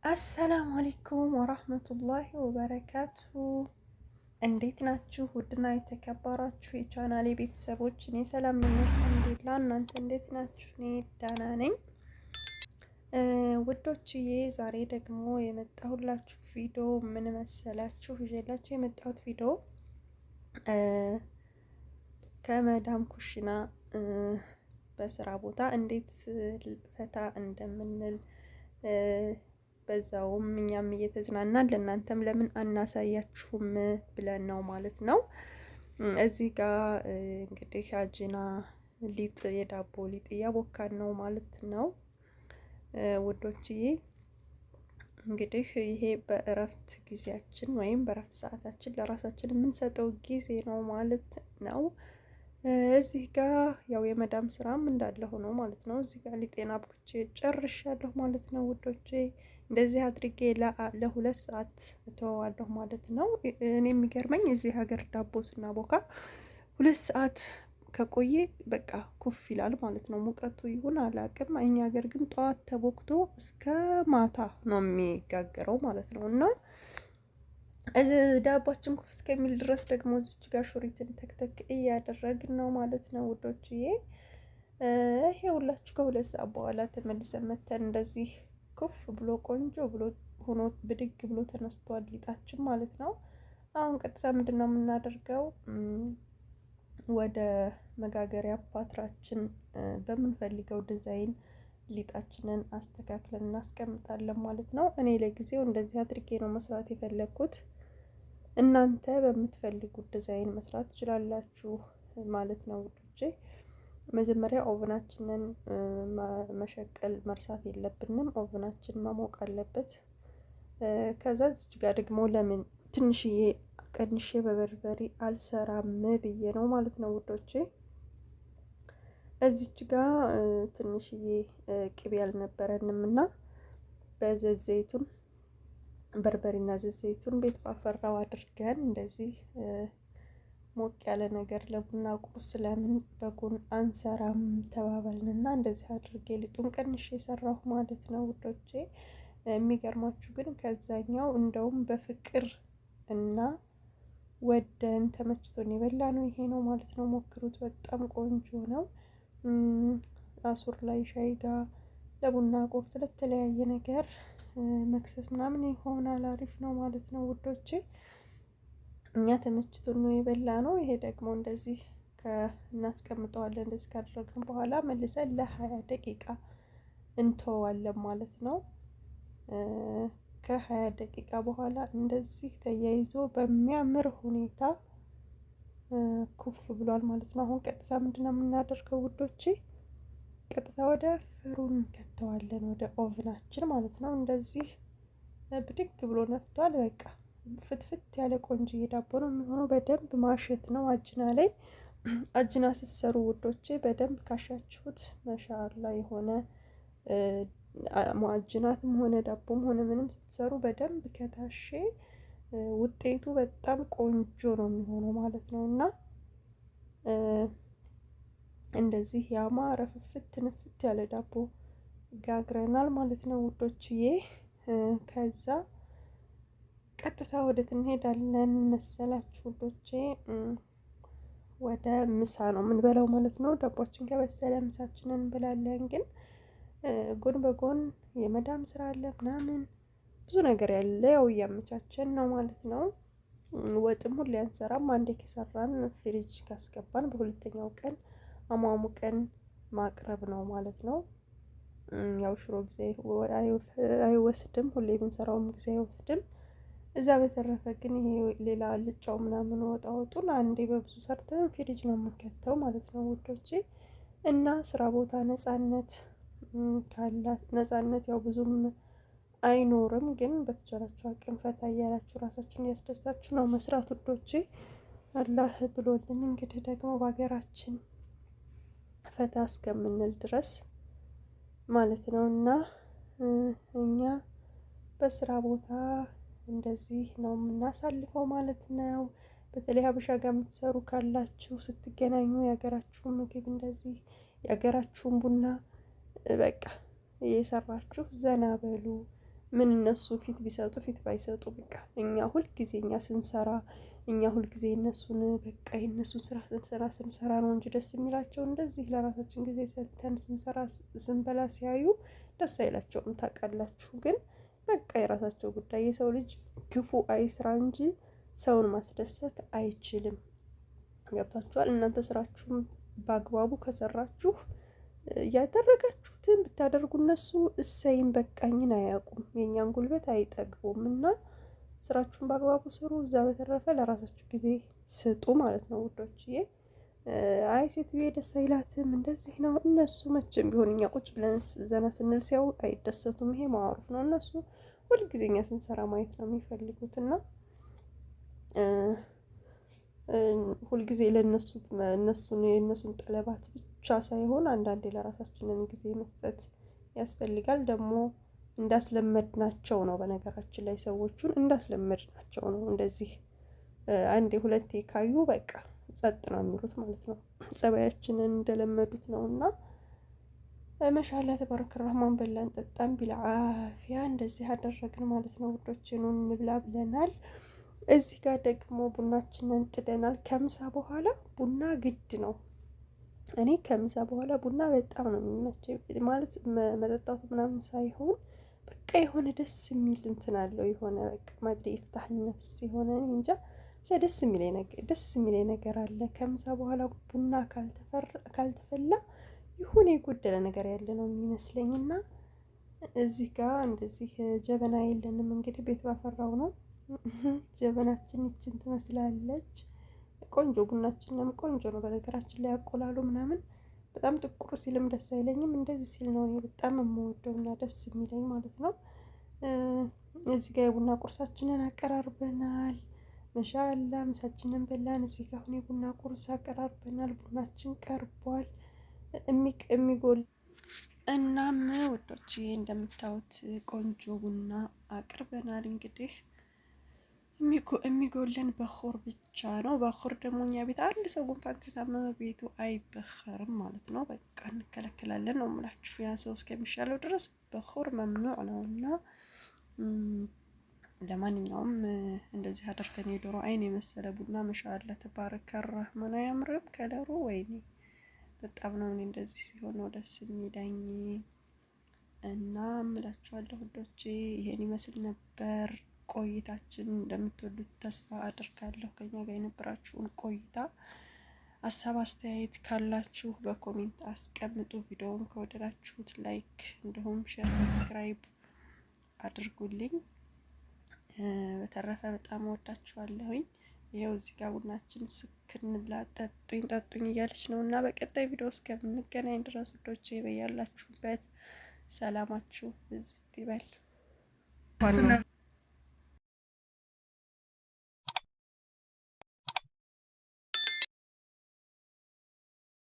አሰላሙ አለይኩም ወራህመቱላሂ ወበረካቱ። እንዴት ናችሁ? ውድና የተከበራችሁ የቻናሌ ቤተሰቦች፣ እኔ ሰላም ነኝ አልሐምዱሊላህ። እናንተ እንዴት ናችሁ? እኔ ደህና ነኝ ውዶችዬ። ዛሬ ደግሞ የመጣሁላችሁ ቪዲዮ ምን መሰላችሁ? ይዤላችሁ የመጣሁት ቪዲዮ ከመዳም ኩሽና በስራ ቦታ እንዴት ፈታ እንደምንል በዛውም እኛም እየተዝናናን ለእናንተም ለምን አናሳያችሁም ብለን ነው ማለት ነው። እዚህ ጋር እንግዲህ አጂና ሊጥ የዳቦ ሊጥ እያቦካን ነው ማለት ነው ውዶችዬ። እንግዲህ ይሄ በእረፍት ጊዜያችን ወይም በእረፍት ሰዓታችን ለራሳችን የምንሰጠው ጊዜ ነው ማለት ነው። እዚህ ጋር ያው የመዳም ስራም እንዳለ ሆኖ ማለት ነው። እዚህ ጋር ሊጤና አብኩቼ ጨርሻለሁ ማለት ነው ውዶቼ። እንደዚህ አድርጌ ለሁለት ሰዓት እተወዋለሁ ማለት ነው። እኔ የሚገርመኝ እዚህ ሀገር ዳቦ ስናቦካ 2 ሰዓት ከቆየ በቃ ኩፍ ይላል ማለት ነው። ሙቀቱ ይሁን አላውቅም። እኛ ሀገር ግን ጠዋት ተቦክቶ እስከ ማታ ነው የሚጋገረው ማለት ነው። እና ዳቦችን ኩፍ እስከሚል ድረስ ደግሞ እዚች ጋር ሹሪትን ተክተክ እያደረግን ነው ማለት ነው ውዶችዬ። ይሄ ሁላችሁ ከ2 ሰዓት በኋላ ተመልሰን መተን እንደዚህ ኩፍ ብሎ ቆንጆ ብሎ ሆኖ ብድግ ብሎ ተነስቷል ሊጣችን ማለት ነው። አሁን ቀጥታ ምንድን ነው የምናደርገው? ወደ መጋገሪያ ፓትራችን በምንፈልገው ዲዛይን ሊጣችንን አስተካክለን እናስቀምጣለን ማለት ነው። እኔ ለጊዜው እንደዚህ አድርጌ ነው መስራት የፈለግኩት። እናንተ በምትፈልጉት ዲዛይን መስራት ትችላላችሁ ማለት ነው ውዶቼ። መጀመሪያ ኦቨናችንን መሸቀል መርሳት የለብንም። ኦቨናችን መሞቅ አለበት። ከዛ እዚች ጋር ደግሞ ለምን ትንሽዬ ቀንሼ በበርበሬ አልሰራም ብዬ ነው ማለት ነው ውዶቼ። እዚች ጋር ትንሽዬ ቅቤ አልነበረንም እና በዘይት ዘይቱን በርበሬና ዘይቱን ቤት ባፈራው አድርገን እንደዚህ ሞቅ ያለ ነገር ለቡና ቁርስ ለምን በጎን አንሰራም ተባባልንና እንደዚህ አድርጌ ሊጡን ቀንሼ የሰራሁ ማለት ነው ውዶቼ። የሚገርማችሁ ግን ከዛኛው እንደውም በፍቅር እና ወደን ተመችቶን የበላ ነው ይሄ ነው ማለት ነው። ሞክሩት፣ በጣም ቆንጆ ነው። አሱር ላይ ሻይ ጋር ለቡና ቁርስ ለተለያየ ነገር መክሰስ ምናምን ይሆናል። አሪፍ ነው ማለት ነው ውዶቼ። እኛ ተመችቶን ነው የበላ ነው። ይሄ ደግሞ እንደዚህ እናስቀምጠዋለን። እንደዚህ ካደረግን በኋላ መልሰን ለ20 ደቂቃ እንተዋለን ማለት ነው። ከ20 ደቂቃ በኋላ እንደዚህ ተያይዞ በሚያምር ሁኔታ ኩፍ ብሏል ማለት ነው። አሁን ቀጥታ ምንድነው የምናደርገው ውዶቼ? ቀጥታ ወደ ፍሩን ከተዋለን፣ ወደ ኦቭናችን ማለት ነው። እንደዚህ ብድግ ብሎ ነፍቷል። በቃ ፍትፍት ያለ ቆንጆዬ ዳቦ ነው የሚሆነው። በደንብ ማሸት ነው አጅና ላይ። አጅና ስትሰሩ ውዶቼ በደንብ ካሻችሁት ማሻአላ የሆነ ሙአጅናትም ሆነ ዳቦም ሆነ ምንም ስትሰሩ በደንብ ከታሼ ውጤቱ በጣም ቆንጆ ነው የሚሆነው ማለት ነው። እና እንደዚህ ያማረ ፍፍት ንፍት ያለ ዳቦ ጋግረናል ማለት ነው ውዶችዬ። ከዛ ቀጥታ ወደ እንሄዳለን መሰላችሁ ውዶቼ? ወደ ምሳ ነው የምንበላው ማለት ነው። ዳቦችን ከበሰለ ምሳችንን እንበላለን። ግን ጎን በጎን የመዳም ስራ አለ ምናምን ብዙ ነገር ያለ ያው እያመቻቸን ነው ማለት ነው። ወጥም ሁሌ አንሰራም። አንዴ ከሰራን ፍሪጅ ካስገባን በሁለተኛው ቀን አሟሙቀን ማቅረብ ነው ማለት ነው። ያው ሽሮ ጊዜ አይወስድም፣ ሁሌ ብንሰራውም ጊዜ አይወስድም። እዛ በተረፈ ግን ይሄ ሌላ ልጫው ምናምን ወጣውጡን አንዴ በብዙ ሰርተን ፍሪጅ ነው የምንከተው ማለት ነው ውዶቼ። እና ስራ ቦታ ነጻነት ካላት ነጻነት ያው ብዙም አይኖርም፣ ግን በተቻላችሁ አቅም ፈታ እያላችሁ ራሳችሁን ያስደስታችሁ ነው መስራት ውዶቼ። አላህ ብሎልን እንግዲህ ደግሞ በሀገራችን ፈታ እስከምንል ድረስ ማለት ነው። እና እኛ በስራ ቦታ እንደዚህ ነው የምናሳልፈው ማለት ነው። በተለይ ሀበሻ ጋር የምትሰሩ ካላችሁ ስትገናኙ የሀገራችሁን ምግብ እንደዚህ የሀገራችሁን ቡና በቃ እየሰራችሁ ዘና በሉ። ምን እነሱ ፊት ቢሰጡ ፊት ባይሰጡ በቃ እኛ ሁልጊዜ እኛ ስንሰራ እኛ ሁልጊዜ እነሱን በቃ የእነሱን ስራ ስንሰራ ነው እንጂ ደስ የሚላቸው እንደዚህ ለራሳችን ጊዜ ሰጥተን ስንሰራ ስንበላ ሲያዩ ደስ አይላቸውም ታውቃላችሁ። ግን በቃ የራሳቸው ጉዳይ። የሰው ልጅ ክፉ አይስራ እንጂ ሰውን ማስደሰት አይችልም። ገብታችኋል? እናንተ ስራችሁን በአግባቡ ከሰራችሁ ያደረጋችሁትን ብታደርጉ እነሱ እሰይን በቃኝን አያውቁም፣ የእኛን ጉልበት አይጠግቡም። እና ስራችሁን በአግባቡ ስሩ። እዛ በተረፈ ለራሳችሁ ጊዜ ስጡ ማለት ነው ውዶችዬ። አይ ሴትዬ ደስ አይላትም እንደዚህ ነው። እነሱ መቼም ቢሆን እኛ ቁጭ ብለን ዘና ስንል ሲያው አይደሰቱም። ይሄ ማዕሩፍ ነው። እነሱ ሁልጊዜ እኛ ስንሰራ ማየት ነው የሚፈልጉት እና ሁልጊዜ ለነሱ የእነሱን ጠለባት ብቻ ሳይሆን አንዳንዴ ለራሳችንን ጊዜ መስጠት ያስፈልጋል። ደግሞ እንዳስለመድናቸው ነው። በነገራችን ላይ ሰዎቹን እንዳስለመድናቸው ነው። እንደዚህ አንዴ ሁለቴ ካዩ በቃ ጸጥ ነው የሚሉት ማለት ነው። ጸባያችንን እንደለመዱት ነው። እና መሻላ ተባረከ ረህማን በላን ጠጣም ቢልዓፊያ እንደዚህ አደረግን ማለት ነው ውዶቼ። ነው እንብላ ብለናል። እዚህ ጋር ደግሞ ቡናችንን ጥደናል። ከምሳ በኋላ ቡና ግድ ነው። እኔ ከምሳ በኋላ ቡና በጣም ነው የሚመቸኝ። ማለት መጠጣቱ ምናምን ሳይሆን በቃ የሆነ ደስ የሚል እንትን አለው። የሆነ በቃ ማድሪ ይፍታህ ነፍስ የሆነ እንጃ ብቻ ደስ የሚለኝ ነገር አለ። ከምሳ በኋላ ቡና ካልተፈላ የሆነ የጎደለ ነገር ያለ ነው የሚመስለኝና እዚህ ጋር እንደዚህ ጀበና የለንም እንግዲህ ቤት ባፈራው ነው። ጀበናችን ይችን ትመስላለች። ቆንጆ ቡናችንም ቆንጆ ነው። በነገራችን ላይ አቆላሉ ምናምን በጣም ጥቁር ሲልም ደስ አይለኝም። እንደዚህ ሲል ነው እኔ በጣም የምወደውና ደስ የሚለኝ ማለት ነው። እዚህ ጋር የቡና ቁርሳችንን አቀራርበናል። ማሻአላ ምሳችንን በላን። እዚህ ጋር አሁን የቡና ቁርስ አቀራርበናል። ቡናችን ቀርቧል። የሚጎል እናም ወዶች እንደምታዩት ቆንጆ ቡና አቅርበናል። እንግዲህ የሚጎልን በኹር ብቻ ነው። በኹር ደግሞ እኛ ቤት አንድ ሰው ጉንፋን ከታመመ ቤቱ አይበኸርም ማለት ነው። በቃ እንከለከላለን ነው የምላችሁ። ያ ሰው እስከሚሻለው ድረስ በኹር መምኑዕ ነውና ለማንኛውም እንደዚህ አድርገን የዶሮ አይን የመሰለ ቡና ማሻአላ ተባረከ ረህማን አያምርም ከለሩ? ወይኔ በጣም ነው እኔ እንደዚህ ሲሆን ነው ደስ የሚለኝ። እና እምላችኋለሁ ውዶቼ ይሄን ይመስል ነበር ቆይታችን። እንደምትወዱት ተስፋ አድርጋለሁ። ከኛ ጋር የነበራችሁን ቆይታ ሀሳብ አስተያየት ካላችሁ በኮሜንት አስቀምጡ። ቪዲዮውን ከወደዳችሁት ላይክ እንዲሁም ሼር ሰብስክራይብ አድርጉልኝ። በተረፈ በጣም ወዳችኋለሁኝ። ይሄው እዚህ ጋር ቡናችን ስክን ብላ ጠጡኝ እያለች ነው። እና በቀጣይ ቪዲዮ እስከምንገናኝ ድረስ ውዶቼ በያላችሁበት ሰላማችሁ ብዝት ይበል።